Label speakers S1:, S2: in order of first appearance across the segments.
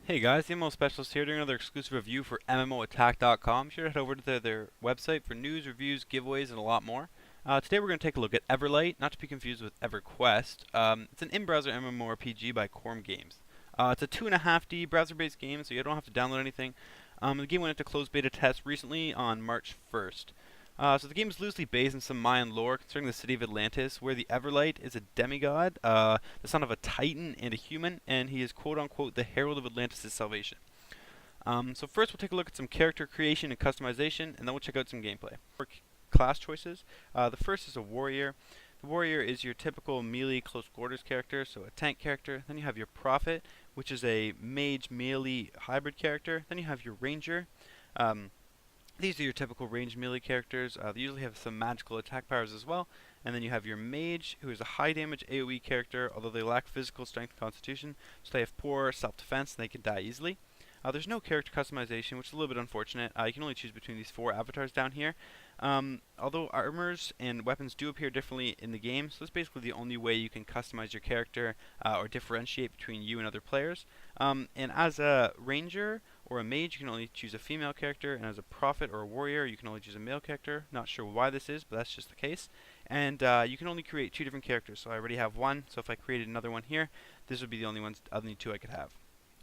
S1: Hey guys, the MMO Specialist here doing another exclusive review for MMOattack.com. Be sure to head over to their website for news, reviews, giveaways, and a lot more. Today we're going to take a look at Everlight, not to be confused with EverQuest. It's an in-browser MMORPG by Corm Games. It's a 2.5D browser-based game, so you don't have to download anything. The game went into closed beta test recently on March 1st. So the game is loosely based on some Mayan lore concerning the city of Atlantis, where the Everlight is a demigod, the son of a titan and a human, and he is quote-unquote the herald of Atlantis' salvation. So first we'll take a look at some character creation and customization, and then we'll check out some gameplay. For class choices, the first is a warrior. The warrior is your typical melee close quarters character, so a tank character. Then you have your prophet, which is a mage melee hybrid character. Then you have your ranger. These are your typical ranged melee characters. They usually have some magical attack powers as well. And then you have your mage, who is a high damage AoE character, although they lack physical strength and constitution, so they have poor self-defense and they can die easily. There's no character customization, which is a little bit unfortunate. You can only choose between these 4 avatars down here. Although armors and weapons do appear differently in the game, so that's basically the only way you can customize your character or differentiate between you and other players. And as a ranger or a mage, you can only choose a female character, and as a prophet or a warrior, you can only choose a male character. Not sure why this is, but that's just the case. And you can only create 2 different characters, so I already have one, so if I created another one here, this would be the only 2 I could have.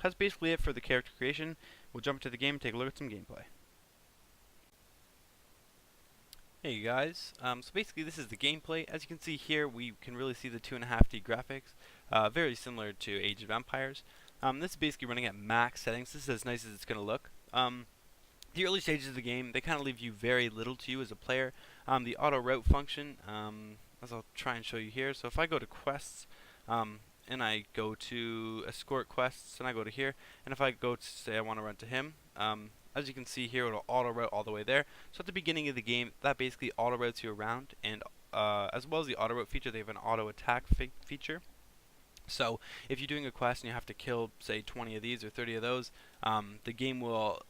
S1: That's basically it for the character creation. We'll jump into the game and take a look at some gameplay. Hey guys, so basically this is the gameplay. As you can see here, we can really see the 2.5D graphics, very similar to Age of Empires. This is basically running at max settings. This is as nice as it's going to look. The early stages of the game, they kind of leave you very little to you as a player. The auto route function, as I'll try and show you here. So if I go to quests, and I go to escort quests, and I go to here, and if I go to say I want to run to him, as you can see here, it'll auto route all the way there. So at the beginning of the game, that basically auto routes you around, and as well as the auto route feature, they have an auto attack feature. So if you're doing a quest and you have to kill, say, 20 of these or 30 of those, the game will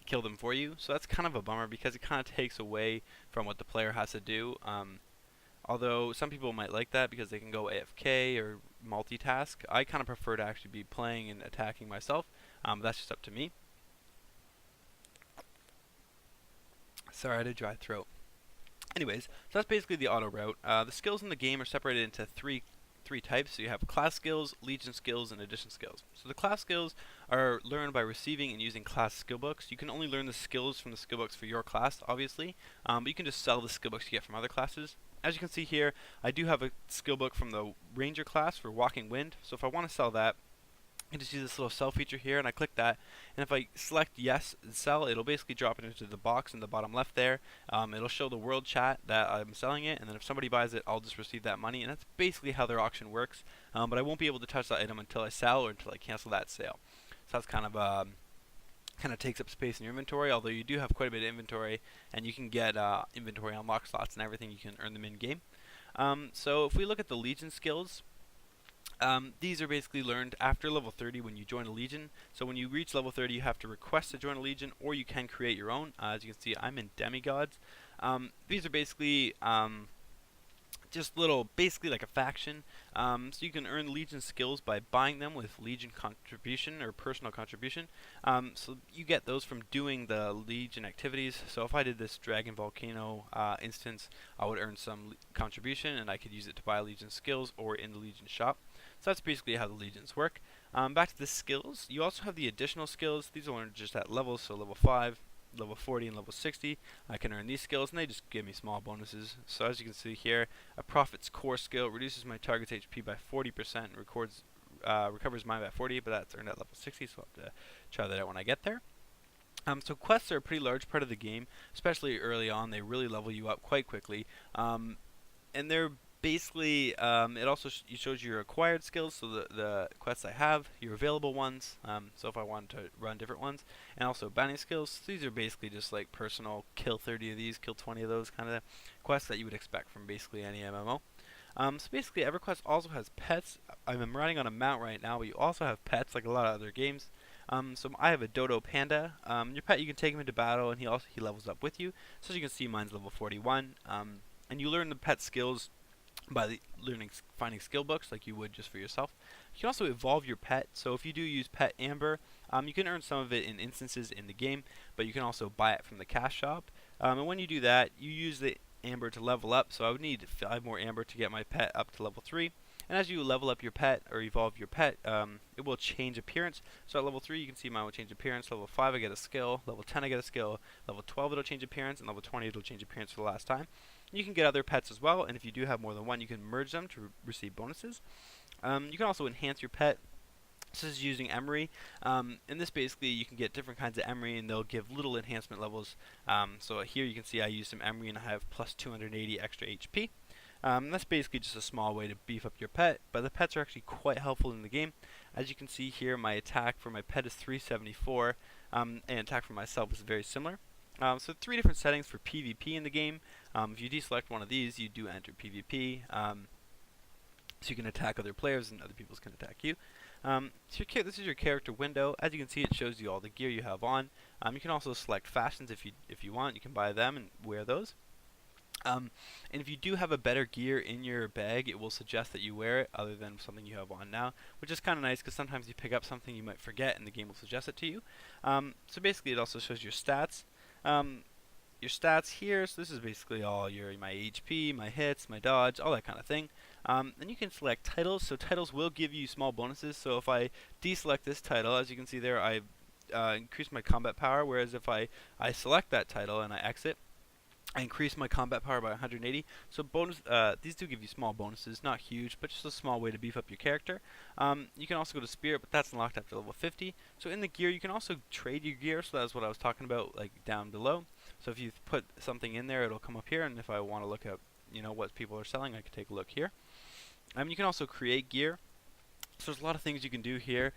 S1: kill them for you. So that's kind of a bummer because it kind of takes away from what the player has to do. Although some people might like that because they can go AFK or multitask. I kind of prefer to actually be playing and attacking myself. That's just up to me. Sorry, I had a dry throat. Anyways, so that's basically the auto route. The skills in the game are separated into three types. So you have class skills, legion skills, and addition skills. So the class skills are learned by receiving and using class skill books. You can only learn the skills from the skill books for your class, obviously, but you can just sell the skill books you get from other classes. As you can see here, I do have a skill book from the Ranger class for Walking Wind, so if I want to sell that, I can just use this little sell feature here, and I click that, and if I select yes and sell, it'll basically drop it into the box in the bottom left there. It'll show the world chat that I'm selling it, and then if somebody buys it, I'll just receive that money, and that's basically how their auction works. But I won't be able to touch that item until I sell or until I cancel that sale. So that's kind of takes up space in your inventory, although you do have quite a bit of inventory, and you can get inventory unlock slots and everything. You can earn them in game. So if we look at the Legion skills, these are basically learned after level 30 when you join a Legion. So when you reach level 30, you have to request to join a Legion, or you can create your own. As you can see, I'm in Demigods. These are basically just basically like a faction. So you can earn Legion skills by buying them with Legion contribution or personal contribution. So you get those from doing the Legion activities. So if I did this Dragon Volcano instance, I would earn some contribution, and I could use it to buy Legion skills or in the Legion shop. So that's basically how the Legions work. Back to the skills, you also have the additional skills. These are learned just at levels, so level 5, level 40, and level 60. I can earn these skills, and they just give me small bonuses. So as you can see here, a Prophet's Core skill reduces my target's HP by 40% and recovers mine by 40, but that's earned at level 60, so I'll have to try that out when I get there. So quests are a pretty large part of the game, especially early on. They really level you up quite quickly. And they're basically, it also shows your acquired skills, so the quests I have, your available ones, so if I wanted to run different ones, and also bounty skills. These are basically just like personal, kill 30 of these, kill 20 of those kind of quests that you would expect from basically any MMO. So basically, EverQuest also has pets. I'm riding on a mount right now, but you also have pets like a lot of other games. So I have a Dodo Panda. Your pet, you can take him into battle, and he levels up with you. So as you can see, mine's level 41. And you learn the pet skills by finding skill books like you would just for yourself. You can also evolve your pet. So if you do use Pet Amber, you can earn some of it in instances in the game, but you can also buy it from the cash shop. And when you do that, you use the Amber to level up. So I would need 5 more Amber to get my pet up to level 3. And as you level up your pet or evolve your pet, it will change appearance. So at level 3, you can see mine will change appearance. Level 5, I get a skill. Level 10, I get a skill. Level 12, it'll change appearance. And level 20, it'll change appearance for the last time. You can get other pets as well, and if you do have more than one, you can merge them to receive bonuses. You can also enhance your pet. This is using emery. And this basically, you can get different kinds of emery, and they'll give little enhancement levels. So here you can see I use some emery, and I have plus 280 extra HP. That's basically just a small way to beef up your pet, but the pets are actually quite helpful in the game. As you can see here, my attack for my pet is 374, and attack for myself is very similar. So 3 different settings for PvP in the game. If you deselect one of these, you do enter PvP, so you can attack other players and other people can attack you. So this is your character window. As you can see, it shows you all the gear you have on. You can also select fashions if you want. You can buy them and wear those. And if you do have a better gear in your bag, it will suggest that you wear it other than something you have on now, which is kind of nice because sometimes you pick up something you might forget and the game will suggest it to you. So basically it also shows your stats. Your stats here, so this is basically all my HP, my hits, my dodge, all that kind of thing. And you can select titles, so titles will give you small bonuses. So if I deselect this title, as you can see there, I increase my combat power, whereas if I select that title and I exit, I increase my combat power by 180. So these do give you small bonuses, not huge, but just a small way to beef up your character. You can also go to Spirit, but that's unlocked after level 50. So in the gear, you can also trade your gear. So that's what I was talking about, like down below. So if you put something in there, it'll come up here. And if I want to look at, what people are selling, I can take a look here. You can also create gear. So there's a lot of things you can do here.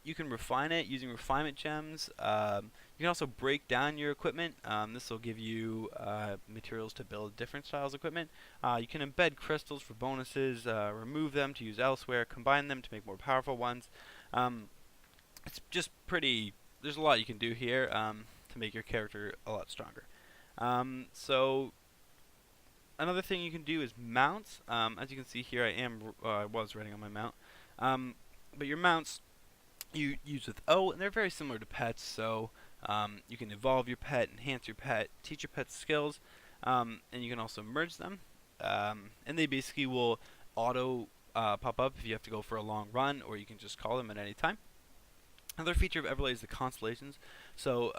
S1: You can refine it using refinement gems. You can also break down your equipment. This will give you materials to build different styles of equipment. You can embed crystals for bonuses, remove them to use elsewhere, combine them to make more powerful ones. It's just there's a lot you can do here to make your character a lot stronger. So another thing you can do is mounts. As you can see here, I was riding on my mount. But your mounts you use with O, and they're very similar to pets. So you can evolve your pet, enhance your pet, teach your pet skills, and you can also merge them. And they basically will auto pop up if you have to go for a long run, or you can just call them at any time. Another feature of Everlight is the constellations. So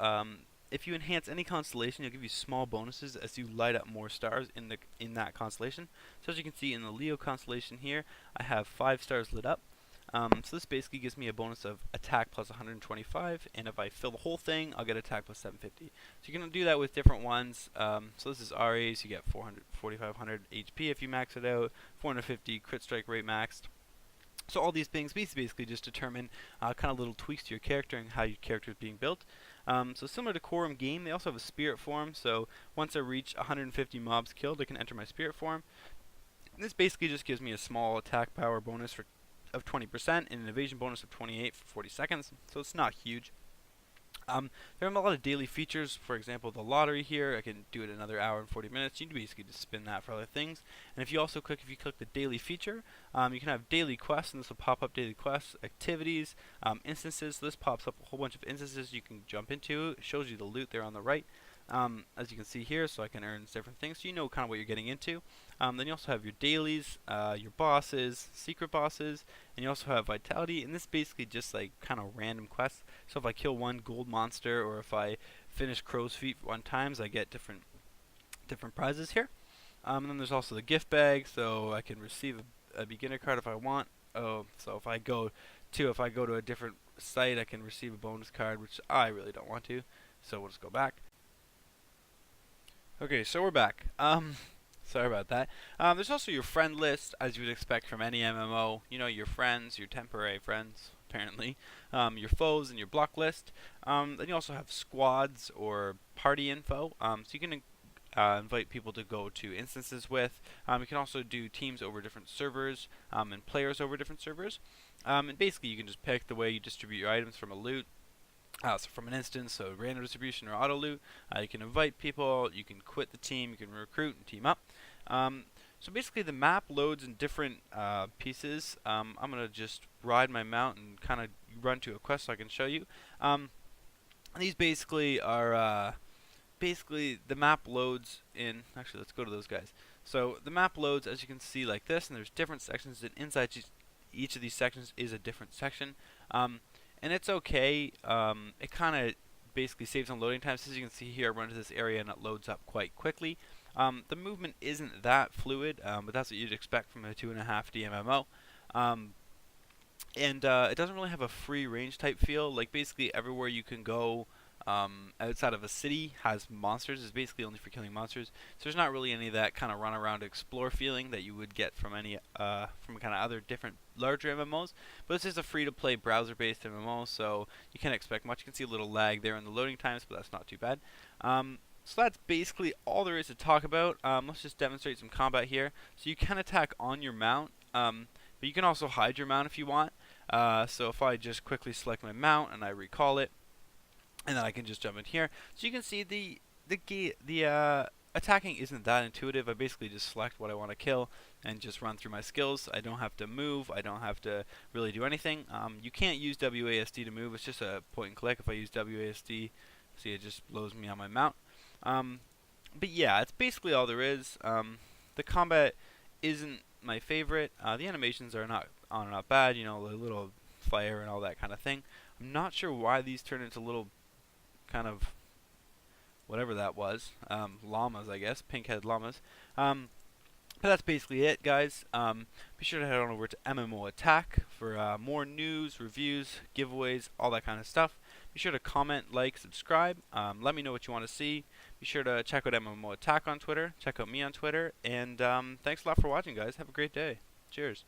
S1: if you enhance any constellation, it'll give you small bonuses as you light up more stars in that constellation. So as you can see in the Leo constellation here, I have 5 stars lit up. So this basically gives me a bonus of attack plus 125, and if I fill the whole thing, I'll get attack plus 750. So you can do that with different ones. So this is Aries, you get 4,500 HP if you max it out, 450 crit strike rate maxed. So all these things basically just determine kind of little tweaks to your character and how your character is being built. So similar to Quorum Game, they also have a spirit form. So once I reach 150 mobs killed, I can enter my spirit form. And this basically just gives me a small attack power bonus of 20% and an evasion bonus of 28 for 40 seconds. So it's not huge. There are a lot of daily features. For example, the lottery here, I can do it another hour and 40 minutes. You can basically just spin that for other things. And if you click the daily feature, you can have daily quests, and this will pop up daily quests, activities, instances. So this pops up a whole bunch of instances you can jump into. It shows you the loot there on the right. As you can see here, so I can earn different things, so you know kind of what you're getting into. Then you also have your dailies, your bosses, secret bosses, and you also have vitality, and this basically just like kind of random quests. So if I kill one gold monster, or if I finish Crow's Feet 1 times, I get different prizes here. And then there's also the gift bag, so I can receive a beginner card if I want. So if I go to a different site, I can receive a bonus card, which I really don't want to. So we'll just go back. Okay, so we're back. Sorry about that. There's also your friend list, as you would expect from any MMO. You know, your friends, your temporary friends, apparently. Your foes and your block list. Then you also have squads or party info. So you can invite people to go to instances with. You can also do teams over different servers and players over different servers. And basically, you can just pick the way you distribute your items from a loot. So from an instance, so random distribution or auto loot, you can invite people, you can quit the team, you can recruit and team up. So basically the map loads in different pieces. I'm going to just ride my mount and kind of run to a quest so I can show you. These basically are basically the map loads in, actually let's go to those guys. So the map loads, as you can see, like this, and there's different sections, and inside each of these sections is a different section. And it's okay. It kind of basically saves on loading time. So as you can see here, I run to this area and it loads up quite quickly. The movement isn't that fluid, but that's what you'd expect from a 2.5D MMO. And it doesn't really have a free range type feel. Like basically everywhere you can go outside of a city has monsters. It's basically only for killing monsters. So there's not really any of that kind of run around explore feeling that you would get from any from kind of other different larger MMOs. But it's just a free to play browser based MMO, so you can't expect much. You can see a little lag there in the loading times, but that's not too bad. So that's basically all there is to talk about. Let's just demonstrate some combat here. So you can attack on your mount, but you can also hide your mount if you want. So if I just quickly select my mount and I recall it, and then I can just jump in here. So you can see the attacking isn't that intuitive. I basically just select what I want to kill and just run through my skills. I don't have to move. I don't have to really do anything. You can't use WASD to move. It's just a point and click. If I use WASD, see, it just loads me on my mount. But yeah, it's basically all there is. The combat isn't my favorite. The animations are not bad. You know, the little fire and all that kind of thing. I'm not sure why these turn into little kind of whatever that was, llamas, I guess, pink-headed llamas. But that's basically it, guys. Be sure to head on over to MMO Attack for more news, reviews, giveaways, all that kind of stuff. Be sure to comment, like, subscribe. Let me know what you want to see. Be sure to check out MMO Attack on Twitter. Check out me on Twitter. And thanks a lot for watching, guys. Have a great day. Cheers.